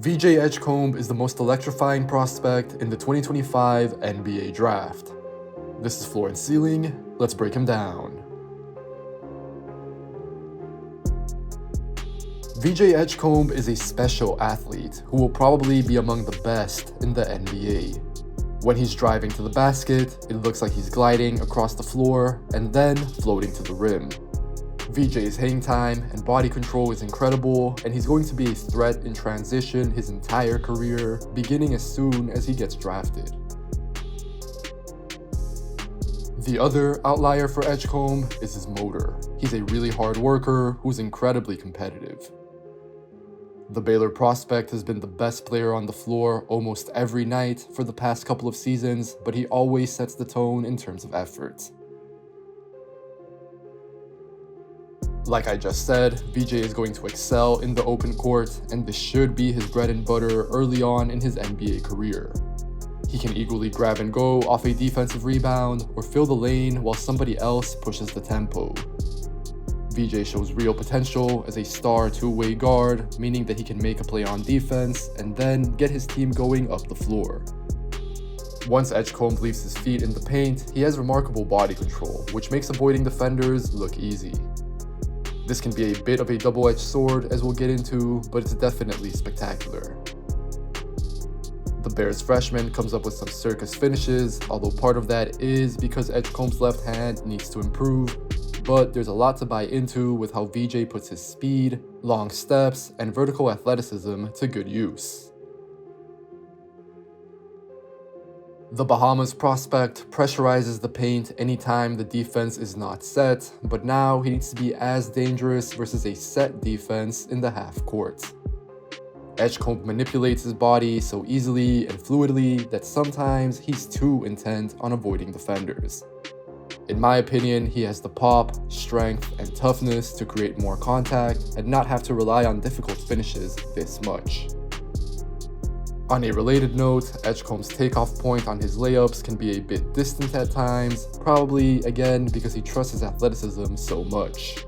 VJ Edgecombe is the most electrifying prospect in the 2025 NBA Draft. This is Floor and Ceiling. Let's break him down. VJ Edgecombe is a special athlete who will probably be among the best in the NBA. When he's driving to the basket, it looks like he's gliding across the floor and then floating to the rim. VJ's hang time and body control is incredible, and he's going to be a threat in transition his entire career, beginning as soon as he gets drafted. The other outlier for Edgecombe is his motor. He's a really hard worker who's incredibly competitive. The Baylor prospect has been the best player on the floor almost every night for the past couple of seasons, but he always sets the tone in terms of effort. Like I just said, VJ is going to excel in the open court, and this should be his bread and butter early on in his NBA career. He can equally grab and go off a defensive rebound or fill the lane while somebody else pushes the tempo. VJ shows real potential as a star two-way guard, meaning that he can make a play on defense and then get his team going up the floor. Once Edgecombe leaves his feet in the paint, he has remarkable body control, which makes avoiding defenders look easy. This can be a bit of a double-edged sword, as we'll get into, but it's definitely spectacular. The Bears freshman comes up with some circus finishes, although part of that is because Edgecombe's left hand needs to improve, but there's a lot to buy into with how VJ puts his speed, long steps, and vertical athleticism to good use. The Bahamas prospect pressurizes the paint anytime the defense is not set, but now he needs to be as dangerous versus a set defense in the half court. Edgecombe manipulates his body so easily and fluidly that sometimes he's too intent on avoiding defenders. In my opinion, he has the pop, strength, and toughness to create more contact and not have to rely on difficult finishes this much. On a related note, Edgecombe's takeoff point on his layups can be a bit distant at times, probably again because he trusts his athleticism so much.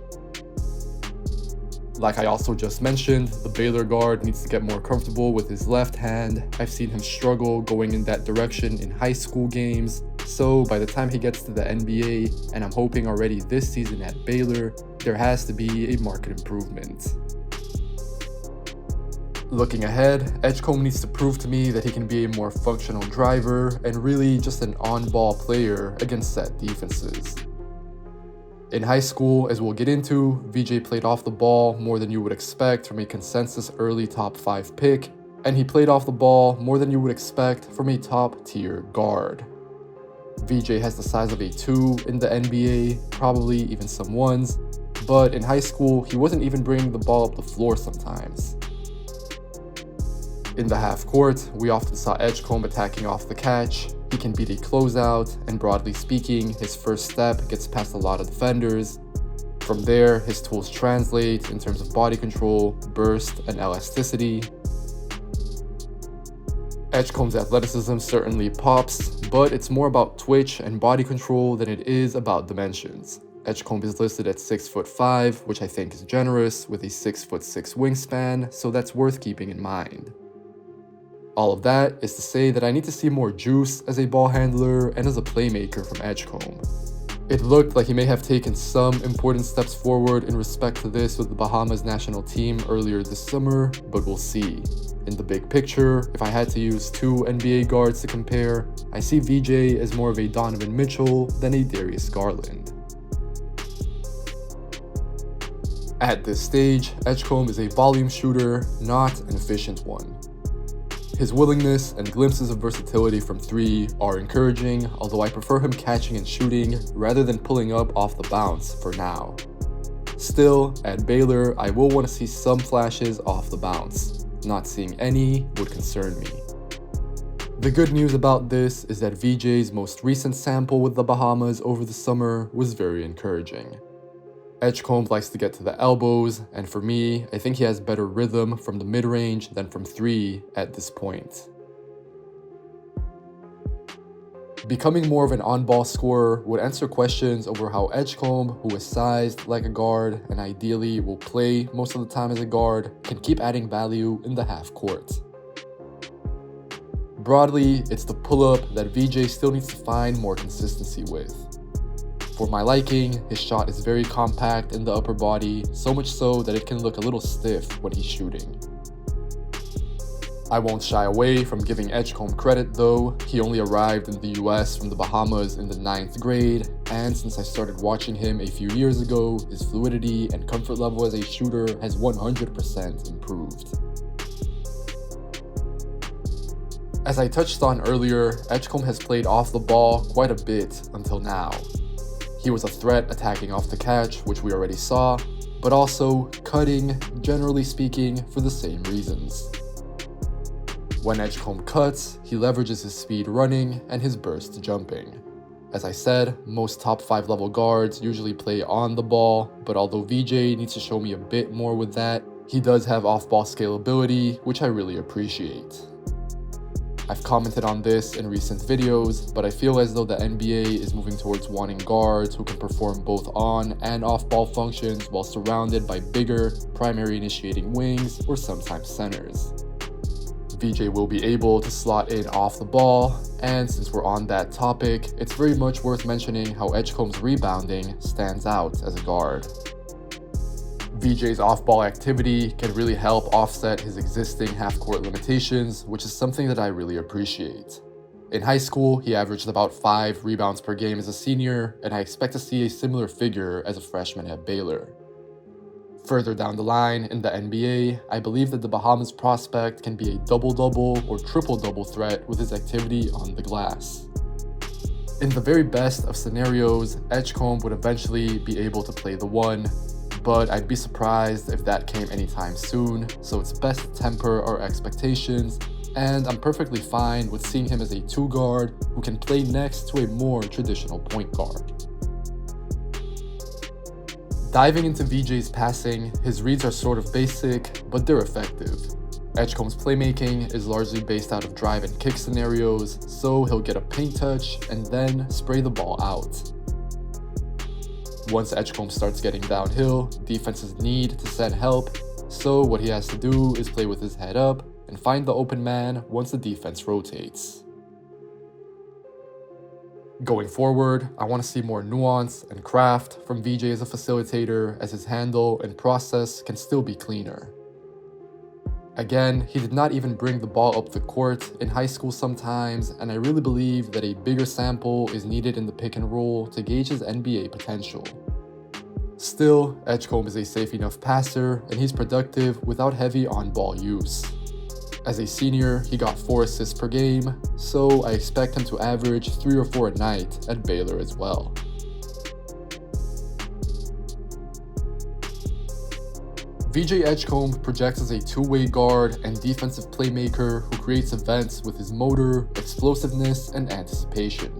Like I also just mentioned, the Baylor guard needs to get more comfortable with his left hand. I've seen him struggle going in that direction in high school games, so by the time he gets to the NBA, and I'm hoping already this season at Baylor, there has to be a marked improvement. Looking ahead, Edgecombe needs to prove to me that he can be a more functional driver and really just an on-ball player against set defenses. In high school, as we'll get into, VJ played off the ball more than you would expect from a consensus early top 5 pick, and he played off the ball more than you would expect from a top-tier guard. VJ has the size of a 2 in the NBA, probably even some 1s, but in high school, he wasn't even bringing the ball up the floor sometimes. In the half court, we often saw Edgecombe attacking off the catch. He can beat a closeout, and broadly speaking, his first step gets past a lot of defenders. From there, his tools translate in terms of body control, burst, and elasticity. Edgecombe's athleticism certainly pops, but it's more about twitch and body control than it is about dimensions. Edgecombe is listed at 6'5", which I think is generous, with a 6'6" wingspan, so that's worth keeping in mind. All of that is to say that I need to see more juice as a ball handler and as a playmaker from Edgecombe. It looked like he may have taken some important steps forward in respect to this with the Bahamas national team earlier this summer, but we'll see. In the big picture, if I had to use 2 NBA guards to compare, I see VJ as more of a Donovan Mitchell than a Darius Garland. At this stage, Edgecombe is a volume shooter, not an efficient one. His willingness and glimpses of versatility from 3 are encouraging, although I prefer him catching and shooting rather than pulling up off the bounce for now. Still, at Baylor, I will want to see some flashes off the bounce. Not seeing any would concern me. The good news about this is that VJ's most recent sample with the Bahamas over the summer was very encouraging. Edgecombe likes to get to the elbows, and for me, I think he has better rhythm from the mid-range than from 3 at this point. Becoming more of an on-ball scorer would answer questions over how Edgecombe, who is sized like a guard and ideally will play most of the time as a guard, can keep adding value in the half court. Broadly, it's the pull-up that VJ still needs to find more consistency with. For my liking, his shot is very compact in the upper body, so much so that it can look a little stiff when he's shooting. I won't shy away from giving Edgecombe credit though. He only arrived in the US from the Bahamas in the 9th grade, and since I started watching him a few years ago, his fluidity and comfort level as a shooter has 100% improved. As I touched on earlier, Edgecombe has played off the ball quite a bit until now. He was a threat attacking off the catch, which we already saw, but also cutting, generally speaking, for the same reasons. When Edgecombe cuts, he leverages his speed running and his burst jumping. As I said, most top 5 level guards usually play on the ball, but although VJ needs to show me a bit more with that, he does have off-ball scalability, which I really appreciate. I've commented on this in recent videos, but I feel as though the NBA is moving towards wanting guards who can perform both on and off-ball functions while surrounded by bigger, primary initiating wings or sometimes centers. VJ will be able to slot in off the ball, and since we're on that topic, it's very much worth mentioning how Edgecombe's rebounding stands out as a guard. VJ's off-ball activity can really help offset his existing half-court limitations, which is something that I really appreciate. In high school, he averaged about 5 rebounds per game as a senior, and I expect to see a similar figure as a freshman at Baylor. Further down the line, in the NBA, I believe that the Bahamas prospect can be a double-double or triple-double threat with his activity on the glass. In the very best of scenarios, Edgecombe would eventually be able to play the 1, but I'd be surprised if that came anytime soon, so it's best to temper our expectations, and I'm perfectly fine with seeing him as a 2 guard who can play next to a more traditional point guard. Diving into VJ's passing, his reads are sort of basic, but they're effective. Edgecombe's playmaking is largely based out of drive and kick scenarios, so he'll get a paint touch and then spray the ball out. Once Edgecombe starts getting downhill, defenses need to send help, so what he has to do is play with his head up and find the open man once the defense rotates. Going forward, I want to see more nuance and craft from VJ as a facilitator, as his handle and process can still be cleaner. Again, he did not even bring the ball up the court in high school sometimes, and I really believe that a bigger sample is needed in the pick and roll to gauge his NBA potential. Still, Edgecombe is a safe enough passer, and he's productive without heavy on-ball use. As a senior, he got 4 assists per game, so I expect him to average 3 or 4 a night at Baylor as well. VJ Edgecombe projects as a two-way guard and defensive playmaker who creates events with his motor, explosiveness, and anticipation.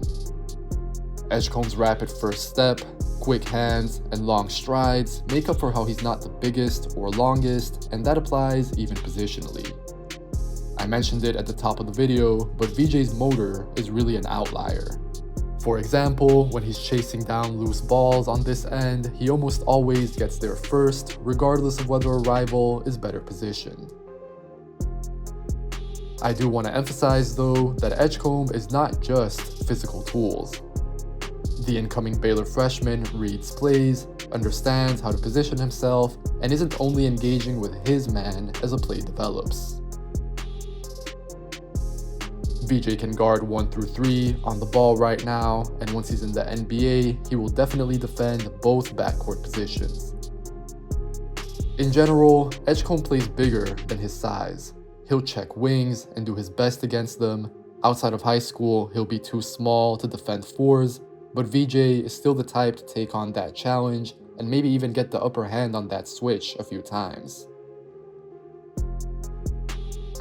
Edgecombe's rapid first step, quick hands, and long strides make up for how he's not the biggest or longest, and that applies even positionally. I mentioned it at the top of the video, but VJ's motor is really an outlier. For example, when he's chasing down loose balls on this end, he almost always gets there first, regardless of whether a rival is better positioned. I do want to emphasize though that Edgecombe is not just physical tools. The incoming Baylor freshman reads plays, understands how to position himself, and isn't only engaging with his man as a play develops. VJ can guard 1 through 3 on the ball right now, and once he's in the NBA, he will definitely defend both backcourt positions. In general, Edgecombe plays bigger than his size. He'll check wings and do his best against them. Outside of high school, he'll be too small to defend 4s, but VJ is still the type to take on that challenge and maybe even get the upper hand on that switch a few times.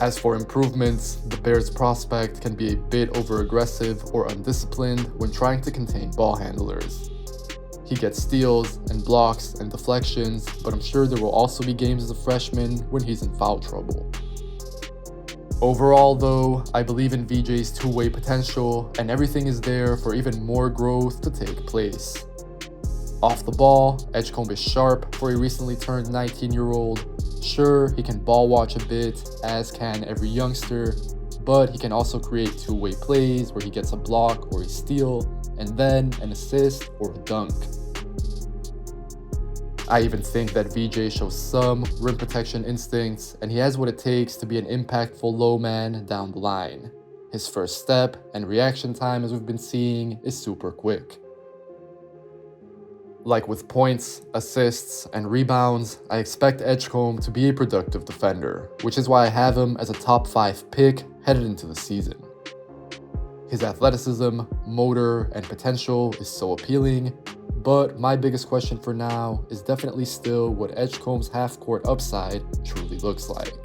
As for improvements, the Bears' prospect can be a bit over-aggressive or undisciplined when trying to contain ball handlers. He gets steals and blocks and deflections, but I'm sure there will also be games as a freshman when he's in foul trouble. Overall though, I believe in VJ's two-way potential, and everything is there for even more growth to take place. Off the ball, Edgecombe is sharp for a recently turned 19-year-old. Sure, he can ball watch a bit, as can every youngster, but he can also create two-way plays where he gets a block or a steal, and then an assist or a dunk. I even think that VJ shows some rim protection instincts, and he has what it takes to be an impactful low man down the line. His first step and reaction time, as we've been seeing, is super quick. Like with points, assists, and rebounds, I expect Edgecombe to be a productive defender, which is why I have him as a top 5 pick headed into the season. His athleticism, motor, and potential is so appealing, but my biggest question for now is definitely still what Edgecombe's half-court upside truly looks like.